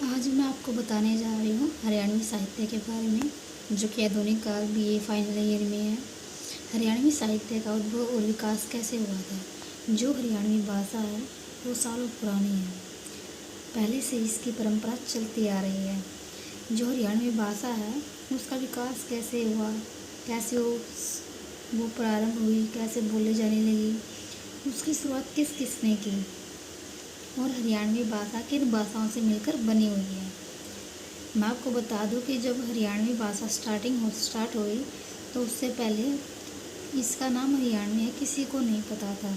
आज मैं आपको बताने जा रही हूँ हरियाणवी साहित्य के बारे में, जो कि आधुनिक काल बीए फाइनल ईयर में है। हरियाणवी साहित्य का उद्भव और विकास कैसे हुआ था। जो हरियाणवी भाषा है वो सालों पुरानी है, पहले से इसकी परंपरा चलती आ रही है। जो हरियाणवी भाषा है उसका विकास कैसे हुआ, कैसे वो प्रारंभ हुई, कैसे बोले जाने लगी, उसकी शुरुआत किस किसने की और हरियाणवी भाषा किन भाषाओं से मिलकर बनी हुई है। मैं आपको बता दूं कि जब हरियाणवी भाषा स्टार्ट हुई तो उससे पहले इसका नाम हरियाणवी है किसी को नहीं पता था।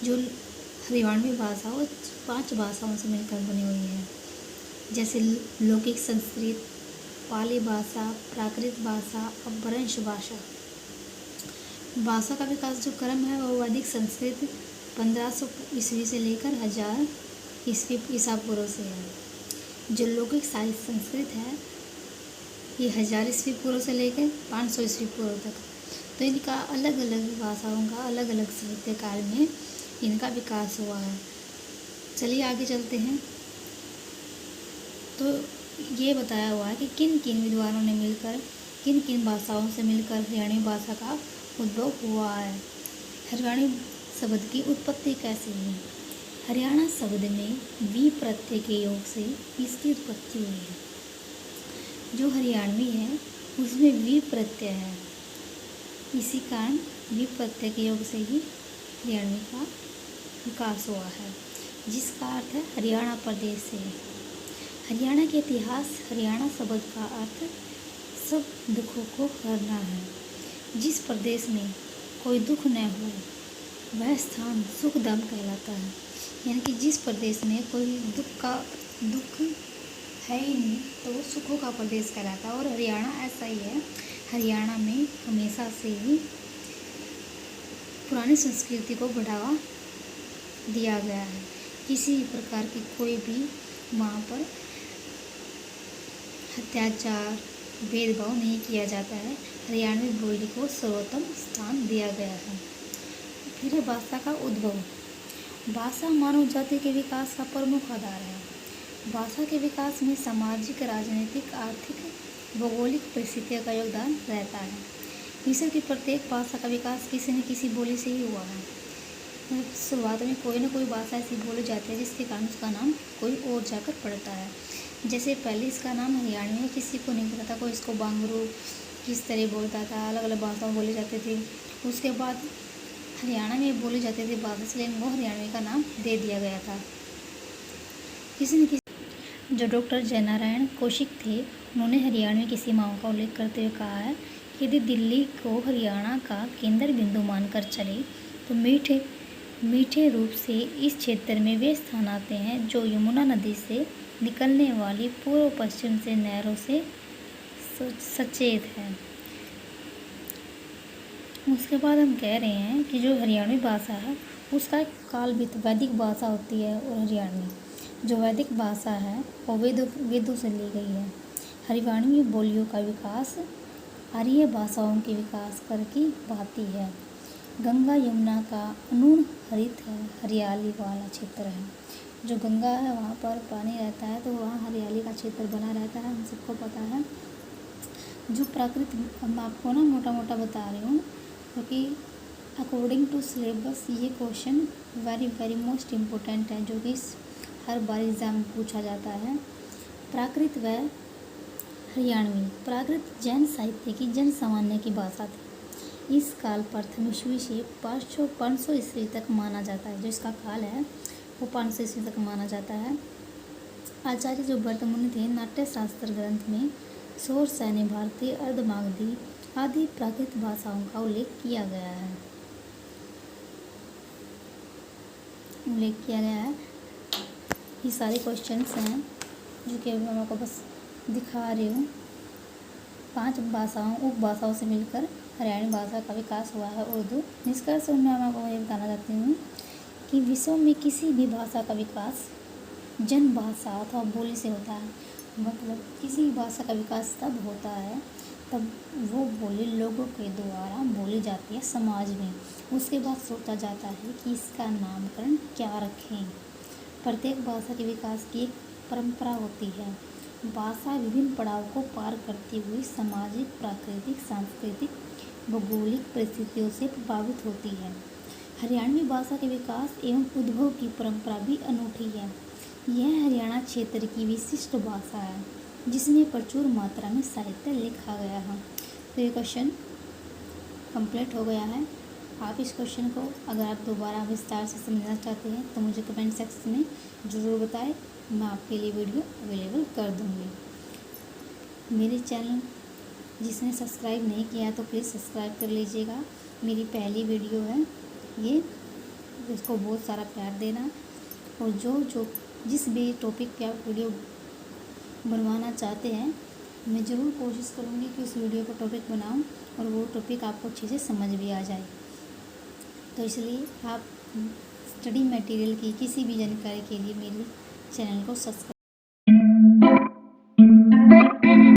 जो हरियाणवी भाषा वो 5 भाषाओं से मिलकर बनी हुई है, जैसे लौकिक संस्कृत, पाली भाषा, प्राकृत भाषा, अपभ्रंश भाषा। भाषा का विकास जो क्रम है वो वैदिक संस्कृत 1500 ईस्वी से लेकर 1000 ईसा पूर्व से है। जो लौकिक साहित्य संस्कृत है ये 1000 ईस्वी पूर्व से लेकर 500 ईस्वी पूर्व तक। तो इनका अलग अलग भाषाओं का अलग अलग साहित्य काल में इनका विकास हुआ है। चलिए आगे चलते हैं। तो ये बताया हुआ है कि किन किन विद्वानों ने मिलकर किन किन भाषाओं से मिलकर हरियाणवी भाषा का उद्भव हुआ है। हरियाणवी शब्द की उत्पत्ति कैसे हुई। हरियाणा शब्द में वी प्रत्यय के योग से इसकी उत्पत्ति हुई है। जो हरियाणवी है उसमें वी प्रत्यय है, इसी कारण वी प्रत्यय के योग से ही हरियाणवी का विकास हुआ है, जिसका अर्थ है हरियाणा प्रदेश से है। हरियाणा के इतिहास। हरियाणा शब्द का अर्थ सब दुखों को हरना है। जिस प्रदेश में कोई दुख न हो वह स्थान सुखधाम कहलाता है। यानी कि जिस प्रदेश में कोई दुख है ही नहीं तो वो सुखों का प्रदेश कहलाता है। और हरियाणा ऐसा ही है। हरियाणा में हमेशा से ही पुरानी संस्कृति को बढ़ावा दिया गया है। किसी भी प्रकार की कोई भी वहाँ पर अत्याचार भेदभाव नहीं किया जाता है। हरियाणवी बोली को सर्वोत्तम स्थान दिया गया है। फिर है भाषा का उद्भव। भाषा मानव जाति के विकास का प्रमुख आधार है। भाषा के विकास में सामाजिक, राजनीतिक, आर्थिक, भौगोलिक परिस्थितियों का योगदान रहता है। विश्व की प्रत्येक भाषा का विकास किसी न किसी बोली से ही हुआ है। शुरुआत में कोई न कोई भाषा ऐसी बोली जाती है जिसके कारण उसका नाम कोई और जाकर पड़ता है। जैसे पहले इसका नाम हरियाणवी है, किसी को नहीं पता था, कोई इसको बांगरू किस तरह बोलता था, अलग अलग भाषाओं बोले जाते थे। उसके बाद हरियाणा में बोली जाती थी भाषा, इसलिए इनको हरियाणवी का नाम दे दिया गया था। किसी न किसी जो डॉक्टर जयनारायण कौशिक थे उन्होंने हरियाणवी की सीमाओं का उल्लेख करते हुए कहा है कि यदि दिल्ली को हरियाणा का केंद्र बिंदु मानकर चले तो मीठे रूप से इस क्षेत्र में वे स्थान आते हैं जो यमुना नदी से निकलने वाली पूर्व पश्चिम से नहरों से सचेत है। उसके बाद हम कह रहे हैं कि जो हरियाणवी भाषा है उसका एक काल भी वैदिक भाषा होती है। और हरियाणवी जो वैदिक भाषा है वो वेदों से ली गई है। हरियाणवी बोलियों का विकास आर्य भाषाओं के विकास कर की भांति है। गंगा यमुना का अनून हरित है, हरियाली वाला क्षेत्र है। जो गंगा है वहाँ पर पानी रहता है तो वहाँ हरियाली का क्षेत्र बना रहता है, हम सबको पता है। जो प्राकृतिक, मैं आपको ना मोटा मोटा बता रही हूँ क्योंकि अकॉर्डिंग टू सिलेबस ये क्वेश्चन वेरी मोस्ट इम्पोर्टेंट है, जो कि हर बार एग्जाम में पूछा जाता है। प्राकृत व हरियाणवी। प्राकृत जैन साहित्य की जन सामान्य की भाषा थी। इस काल प्रथम ईस्वी से 500 ईस्वी तक माना जाता है। जो इसका काल है वो 500 ईस्वी तक माना जाता है। आचार्य जो भरतमुनि थे नाट्य शास्त्र ग्रंथ में सौर सैन्य, भारतीय, अर्धमागधी आदि प्राकृत भाषाओं का उल्लेख किया गया है। ये सारे क्वेश्चंस हैं जो कि मैं आपको बस दिखा रही हूँ। 5 उपभाषाओं से मिलकर हरियाणवी भाषा का विकास हुआ है। उर्दू। निष्कर्ष में मैं आपको ये बताना चाहती हूँ कि विश्व में किसी भी भाषा का विकास जन भाषा अथवा बोली से होता है। मतलब किसी भी भाषा का विकास तब होता है तब वो बोली लोगों के द्वारा बोली जाती है समाज में। उसके बाद सोचा जाता है कि इसका नामकरण क्या रखें। प्रत्येक भाषा के विकास की एक परंपरा होती है। भाषा विभिन्न पड़ाव को पार करती हुई सामाजिक, प्राकृतिक, सांस्कृतिक, भौगोलिक परिस्थितियों से प्रभावित होती है। हरियाणवी भाषा के विकास एवं उद्भव की परंपरा भी अनूठी है। यह हरियाणा क्षेत्र की विशिष्ट भाषा है जिसमें प्रचुर मात्रा में साहित्य लिखा गया है। तो ये क्वेश्चन कंप्लीट हो गया है। आप इस क्वेश्चन को अगर आप दोबारा विस्तार से समझना चाहते हैं तो मुझे कमेंट सेक्शन में ज़रूर बताएं, मैं आपके लिए वीडियो अवेलेबल कर दूँगी। मेरे चैनल जिसने सब्सक्राइब नहीं किया तो प्लीज़ सब्सक्राइब कर लीजिएगा। मेरी पहली वीडियो है ये, इसको बहुत सारा प्यार देना। और जो जिस भी टॉपिक पे आप वीडियो बनवाना चाहते हैं, मैं ज़रूर कोशिश करूँगी कि उस वीडियो को टॉपिक बनाऊँ और वो टॉपिक आपको अच्छे से समझ भी आ जाए। तो इसलिए आप स्टडी मटेरियल की किसी भी जानकारी के लिए मेरे चैनल को सब्सक्राइब